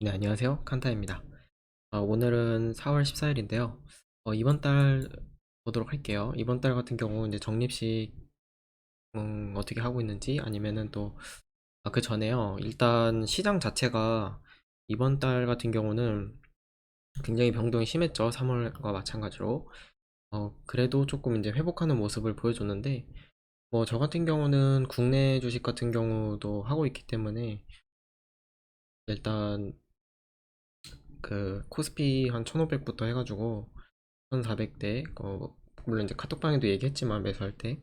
네, 안녕하세요. 칸타입니다. 오늘은 4월 14일인데요. 이번 달 보도록 할게요. 이번 달 같은 경우 이제 적립식 어떻게 하고 있는지 아니면은 또 그 전에요. 일단 시장 자체가 이번 달 같은 경우는 굉장히 변동이 심했죠. 3월과 마찬가지로. 그래도 조금 이제 회복하는 모습을 보여줬는데 뭐 저 같은 경우는 국내 주식 같은 경우도 하고 있기 때문에 일단 그 코스피 한 1500부터 해가지고 1400대 물론 이제 카톡방에도 얘기했지만 매수할 때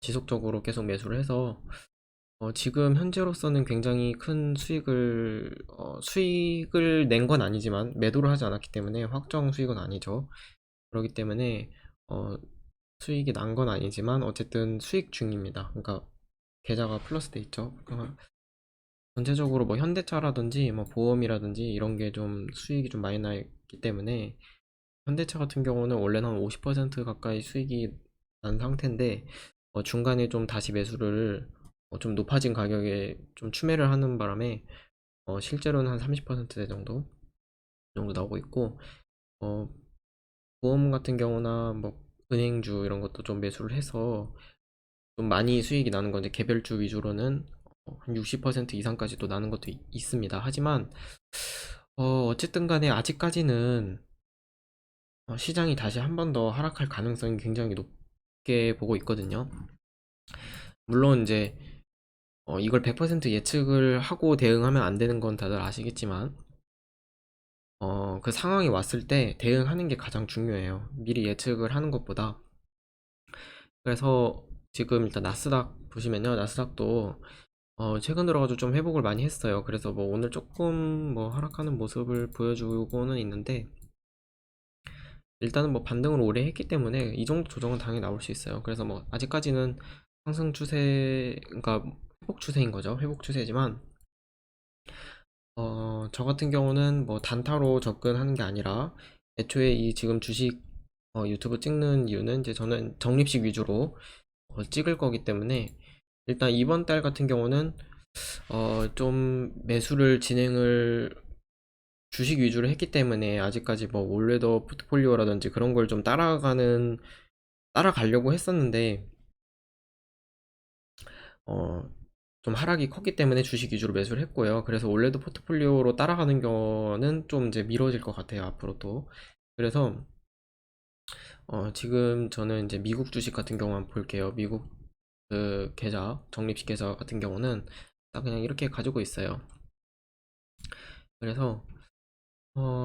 지속적으로 계속 매수를 해서 지금 현재로서는 굉장히 큰 수익을 낸 건 아니지만 매도를 하지 않았기 때문에 확정 수익은 아니죠. 그렇기 때문에 어, 수익이 난 건 아니지만 어쨌든 수익 중입니다. 그러니까 계좌가 플러스 돼 있죠. 그러니까 전체적으로 뭐 현대차라든지 뭐 보험이라든지 이런 게 좀 수익이 좀 많이 나기 때문에 현대차 같은 경우는 원래는 한 50% 가까이 수익이 난 상태인데 중간에 좀 다시 매수를 좀 높아진 가격에 좀 추매를 하는 바람에 실제로는 한 30% 정도 나오고 있고 어, 보험 같은 경우나 뭐 은행주 이런 것도 좀 매수를 해서 좀 많이 수익이 나는 건데 개별주 위주로는 한 60% 이상까지도 나는 것도 있습니다. 하지만 어쨌든 간에 아직까지는 시장이 다시 한 번 더 하락할 가능성이 굉장히 높게 보고 있거든요. 물론 이제 이걸 100% 예측을 하고 대응하면 안 되는 건 다들 아시겠지만 그 상황이 왔을 때 대응하는 게 가장 중요해요. 미리 예측을 하는 것보다. 그래서 지금 일단 나스닥 보시면요. 나스닥도 최근 들어가지고 좀 회복을 많이 했어요. 그래서 뭐 오늘 조금 뭐 하락하는 모습을 보여주고는 있는데 일단은 뭐 반등을 오래 했기 때문에 이 정도 조정은 당연히 나올 수 있어요. 그래서 뭐 아직까지는 상승 추세, 그러니까 회복 추세인 거죠. 회복 추세지만 저 같은 경우는 뭐 단타로 접근하는 게 아니라 애초에 이 지금 주식 유튜브 찍는 이유는 이제 저는 적립식 위주로 찍을 거기 때문에 일단 이번 달 같은 경우는 좀 매수를 진행을 주식 위주로 했기 때문에 아직까지 뭐 올레더 포트폴리오라든지 그런 걸 좀 따라가려고 했었는데 어, 좀 하락이 컸기 때문에 주식 위주로 매수를 했고요. 그래서 올레드 포트폴리오로 따라가는 거는 좀 이제 미뤄질 것 같아요, 앞으로도. 그래서 지금 저는 이제 미국 주식 같은 경우 볼게요. 미국 그 계좌, 적립식 계좌 같은 경우는 딱 그냥 이렇게 가지고 있어요. 그래서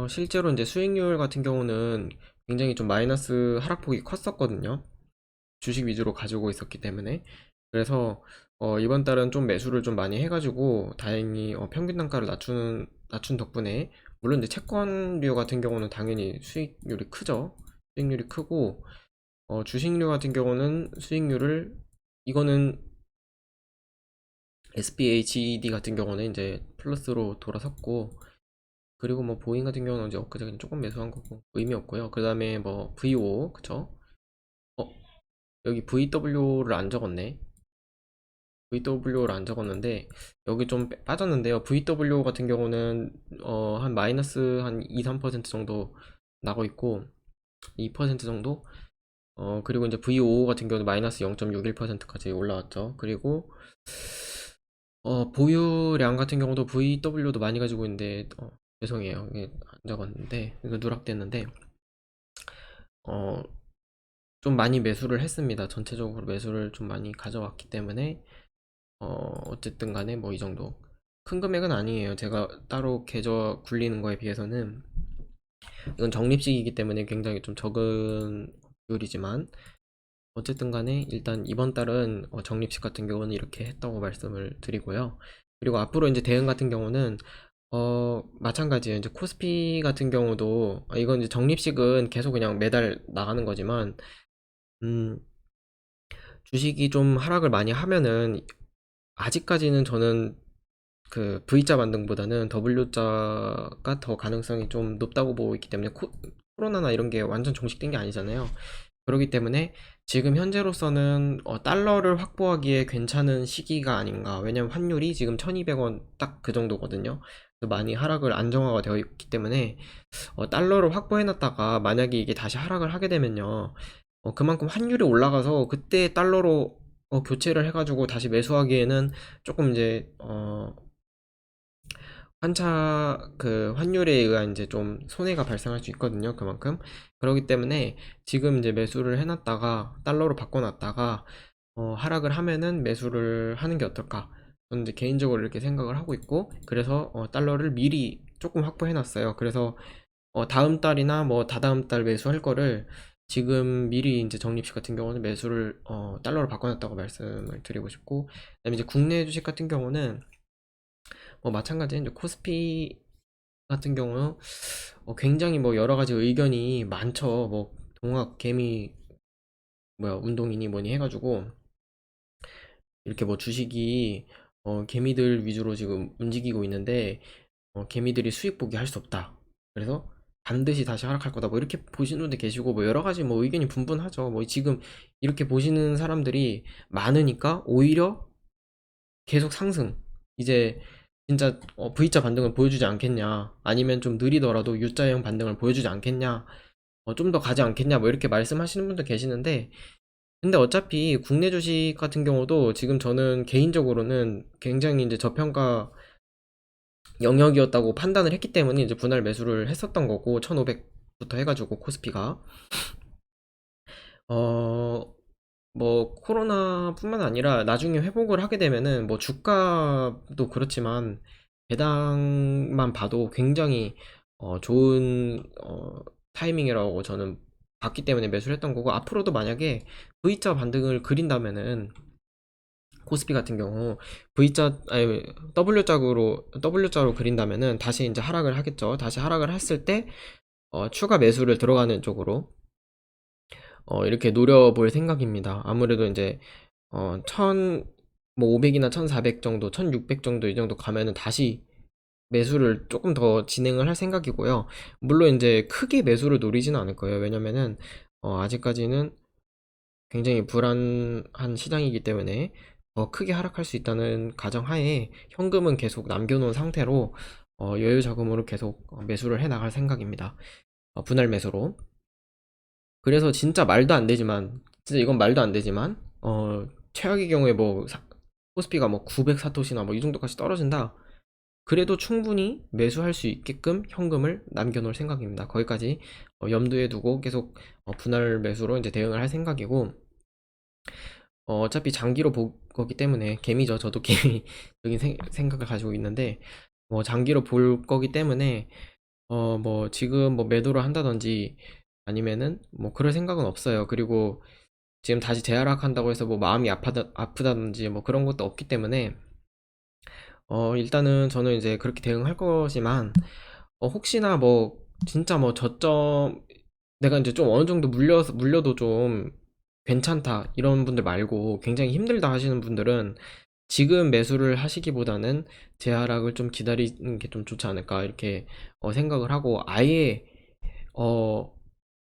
실제로 이제 수익률 같은 경우는 굉장히 좀 마이너스 하락폭이 컸었거든요. 주식 위주로 가지고 있었기 때문에. 그래서 이번 달은 좀 매수를 좀 많이 해가지고 다행히 평균 단가를 낮춘 덕분에 물론 이제 채권류 같은 경우는 당연히 수익률이 크죠. 수익률이 크고 주식류 같은 경우는 수익률을 이거는 SPHED 같은 경우는 이제 플러스로 돌아섰고 그리고 뭐 보잉 같은 경우는 이제 엊그제 그냥 조금 매수한 거고 의미 없고요. 그 다음에 뭐 VO 그쵸? 어 여기 VW를 안 적었네. VW를 안 적었는데 여기 좀 빠졌는데요. VW 같은 경우는 한 마이너스 한 2, 3% 정도 나고 있고 2% 정도 그리고 이제 VO 같은 경우는 마이너스 0.61%까지 올라왔죠. 그리고 보유량 같은 경우도 VW도 많이 가지고 있는데 죄송해요. 이게 안 적었는데 이거 누락됐는데 어, 좀 많이 매수를 했습니다. 전체적으로 매수를 좀 많이 가져왔기 때문에 어쨌든 간에 뭐 이 정도 큰 금액은 아니에요. 제가 따로 계좌 굴리는 거에 비해서는 이건 적립식이기 때문에 굉장히 좀 적은 비율이지만 어쨌든 간에 일단 이번 달은 적립식 같은 경우는 이렇게 했다고 말씀을 드리고요. 그리고 앞으로 이제 대응 같은 경우는 마찬가지예요. 이제 코스피 같은 경우도 이건 이제 적립식은 계속 그냥 매달 나가는 거지만 음, 주식이 좀 하락을 많이 하면은 아직까지는 저는 그 V자 반등보다는 W자가 더 가능성이 좀 높다고 보고 있기 때문에 코로나나 이런 게 완전 종식된 게 아니잖아요. 그렇기 때문에 지금 현재로서는 달러를 확보하기에 괜찮은 시기가 아닌가. 왜냐면 환율이 지금 1200원 딱 그 정도거든요. 많이 하락을 안정화가 되어 있기 때문에 달러를 확보해 놨다가 만약에 이게 다시 하락을 하게 되면요, 그만큼 환율이 올라가서 그때 달러로 교체를 해가지고 다시 매수하기에는 조금 이제 환율에 의한 이제 좀 손해가 발생할 수 있거든요. 그만큼. 그렇기 때문에 지금 이제 매수를 해놨다가 달러로 바꿔놨다가 하락을 하면은 매수를 하는 게 어떨까? 저는 이제 개인적으로 이렇게 생각을 하고 있고, 그래서 달러를 미리 조금 확보해놨어요. 그래서 다음 달이나 뭐 다다음 달 매수할 거를 지금 미리 이제 적립식 같은 경우는 매수를 달러로 바꿔놨다고 말씀을 드리고 싶고, 그다음에 이제 국내 주식 같은 경우는 마찬가지 이제 코스피 같은 경우는 굉장히 뭐 여러 가지 의견이 많죠. 뭐 동학 개미 뭐야 운동이니 뭐니 해가지고 이렇게 뭐 주식이 개미들 위주로 지금 움직이고 있는데 개미들이 수익 보기 할 수 없다. 그래서 반드시 다시 하락할 거다. 뭐 이렇게 보시는 분들 계시고 뭐 여러 가지 뭐 의견이 분분하죠. 뭐 지금 이렇게 보시는 사람들이 많으니까 오히려 계속 상승. 이제 진짜 V자 반등을 보여주지 않겠냐. 아니면 좀 느리더라도 U자형 반등을 보여주지 않겠냐. 좀 더 가지 않겠냐. 뭐 이렇게 말씀하시는 분도 계시는데, 근데 어차피 국내 주식 같은 경우도 지금 저는 개인적으로는 굉장히 이제 저평가 영역이었다고 판단을 했기 때문에 이제 분할 매수를 했었던 거고, 1500부터 해가지고 코스피가 뭐 코로나뿐만 아니라 나중에 회복을 하게 되면은 뭐 주가도 그렇지만 배당만 봐도 굉장히 좋은 타이밍이라고 저는 봤기 때문에 매수를 했던 거고, 앞으로도 만약에 V자 반등을 그린다면은 코스피 같은 경우 V자 아니 W자로 그린다면은 다시 이제 하락을 하겠죠. 다시 하락을 했을 때 추가 매수를 들어가는 쪽으로 이렇게 노려볼 생각입니다. 아무래도 이제 뭐 500이나 1400 정도, 1600 정도 이 정도 가면은 다시 매수를 조금 더 진행을 할 생각이고요. 물론 이제 크게 매수를 노리지는 않을 거예요. 왜냐면은 아직까지는 굉장히 불안한 시장이기 때문에 더 크게 하락할 수 있다는 가정하에 현금은 계속 남겨놓은 상태로 여유 자금으로 계속 매수를 해 나갈 생각입니다. 분할 매수로. 그래서 진짜 말도 안 되지만, 진짜 이건 말도 안 되지만, 최악의 경우에 뭐 코스피가 뭐 900사토시나 뭐 이 정도까지 떨어진다. 그래도 충분히 매수할 수 있게끔 현금을 남겨놓을 생각입니다. 거기까지 염두에 두고 계속 분할 매수로 이제 대응을 할 생각이고, 어차피 장기로 볼 거기 때문에 개미죠. 저도 개미적인 생각을 가지고 있는데, 장기로 볼 거기 때문에 뭐 지금 뭐 매도를 한다든지 아니면은 뭐 그럴 생각은 없어요. 그리고 지금 다시 재하락한다고 해서 뭐 마음이 아프다든지 뭐 그런 것도 없기 때문에 일단은 저는 이제 그렇게 대응할 거지만, 혹시나 뭐 진짜 뭐 저점 내가 이제 좀 어느 정도 물려도 좀 괜찮다 이런 분들 말고 굉장히 힘들다 하시는 분들은 지금 매수를 하시기보다는 재하락을 좀 기다리는 게 좀 좋지 않을까 이렇게 생각을 하고, 어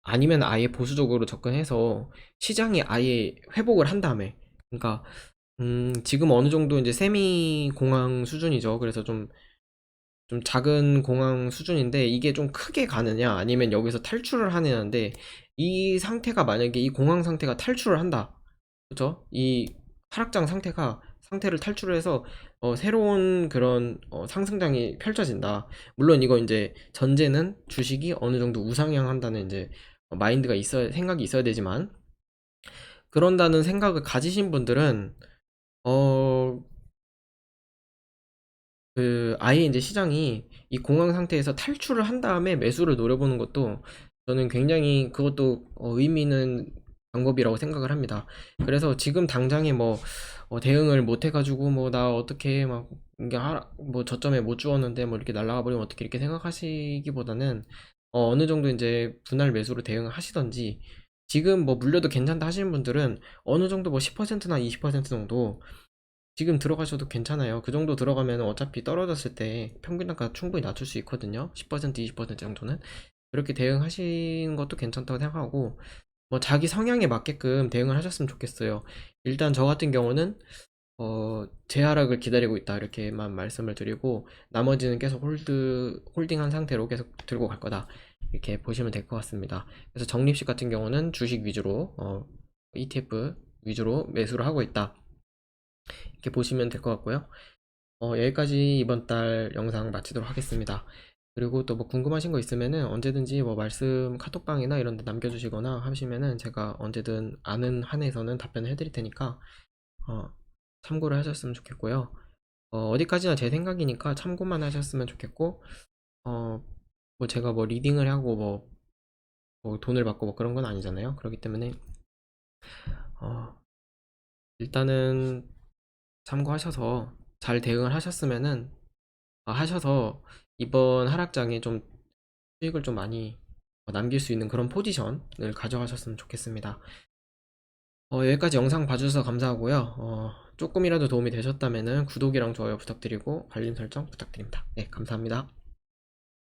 아니면 아예 보수적으로 접근해서 시장이 아예 회복을 한 다음에, 그러니까 지금 어느 정도 이제 세미 공황 수준이죠. 그래서 좀 작은 공황 수준인데 이게 좀 크게 가느냐 아니면 여기서 탈출을 하느냐인데, 이 상태가 만약에 이 공황 상태가 탈출을 한다. 그쵸? 이 하락장 상태를 탈출을 해서 새로운 그런 상승장이 펼쳐진다. 물론 이거 이제 전제는 주식이 어느 정도 우상향한다는 이제 마인드가 생각이 있어야 되지만, 그런다는 생각을 가지신 분들은 어 아예 이제 시장이 이 공황 상태에서 탈출을 한 다음에 매수를 노려보는 것도 저는 굉장히 그것도 의미 있는 방법이라고 생각을 합니다. 그래서 지금 당장에 뭐 대응을 못 해가지고 뭐 나 어떻게 막 이게 뭐 저점에 못 주었는데 뭐 이렇게 날아가 버리면 어떻게 이렇게 생각하시기보다는 어느 정도 이제 분할 매수로 대응을 하시던지, 지금 뭐 물려도 괜찮다 하시는 분들은 어느 정도 뭐 10%나 20% 정도 지금 들어가셔도 괜찮아요. 그 정도 들어가면 어차피 떨어졌을 때 평균 단가 충분히 낮출 수 있거든요. 10% 20% 정도는. 그렇게 대응하시는 것도 괜찮다고 생각하고, 뭐 자기 성향에 맞게끔 대응을 하셨으면 좋겠어요. 일단 저 같은 경우는 재하락을 기다리고 있다 이렇게만 말씀을 드리고 나머지는 계속 홀딩한 상태로 계속 들고 갈 거다 이렇게 보시면 될 것 같습니다. 그래서 적립식 같은 경우는 주식 위주로 ETF 위주로 매수를 하고 있다 이렇게 보시면 될 것 같고요. 여기까지 이번 달 영상 마치도록 하겠습니다. 그리고 또 뭐 궁금하신 거 있으면은 언제든지 뭐 말씀 카톡방이나 이런 데 남겨주시거나 하시면은 제가 언제든 아는 한에서는 답변을 해드릴 테니까 어, 참고를 하셨으면 좋겠고요. 어디까지나 제 생각이니까 참고만 하셨으면 좋겠고, 뭐 제가 뭐 리딩을 하고 뭐 돈을 받고 뭐 그런 건 아니잖아요. 그렇기 때문에, 어, 일단은 참고하셔서 잘 대응을 하셨으면은, 하셔서 이번 하락장에 좀 수익을 좀 많이 남길 수 있는 그런 포지션을 가져가셨으면 좋겠습니다. 여기까지 영상 봐주셔서 감사하고요. 조금이라도 도움이 되셨다면은 구독이랑 좋아요 부탁드리고 알림 설정 부탁드립니다. 네, 감사합니다.